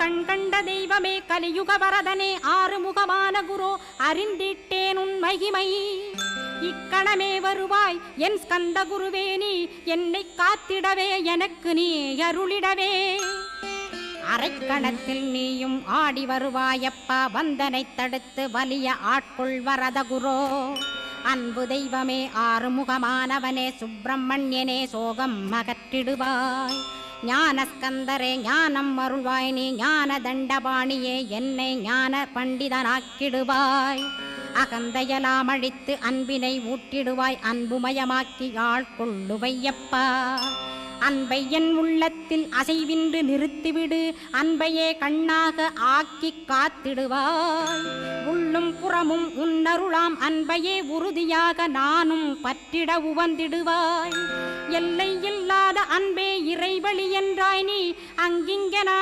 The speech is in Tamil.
கண் கண்ட தெய்வமே கலியுக வரதனே ஆறுமுகமான குரு அறிந்திட்டேன் உன் மகிமை இக்கணமே வருவாய் என் ஸ்கந்த குருவே நீ என்னை காத்திடவே எனக்கு நீ அருளிடவே அரைக்கணத்தில் நீயும் ஆடி வருவாயப்பா வந்தனை தடுத்து வலிய ஆட்கொள் வரத குரோ அன்பு தெய்வமே ஆறுமுகமானவனே சுப்பிரமணியனே சோகம் அகற்றிடுவாய் ஞானஸ்கந்தரே ஞானம் அருள்வாய் நீ ஞான தண்டபாணியே என்னை ஞான பண்டிதனாக்கிடுவாய் அகந்தையலாம் அழித்து அன்பினை ஊட்டிடுவாய் அன்புமயமாக்கி ஆள்கொள்ளுவையப்பா அன்பை என் உள்ளத்தில் அசைவின்று நிறுத்திவிடு அன்பையே கண்ணாக ஆக்கி காத்திடுவாய் உள்ளும் புறமும் உன்னருளாம் அன்பையே உறுதியாக நானும் பற்றிட உவந்திடுவாய் எல்லை இல்லாத அன்பே இறைவழி என்றாய் நீ அங்கிங்க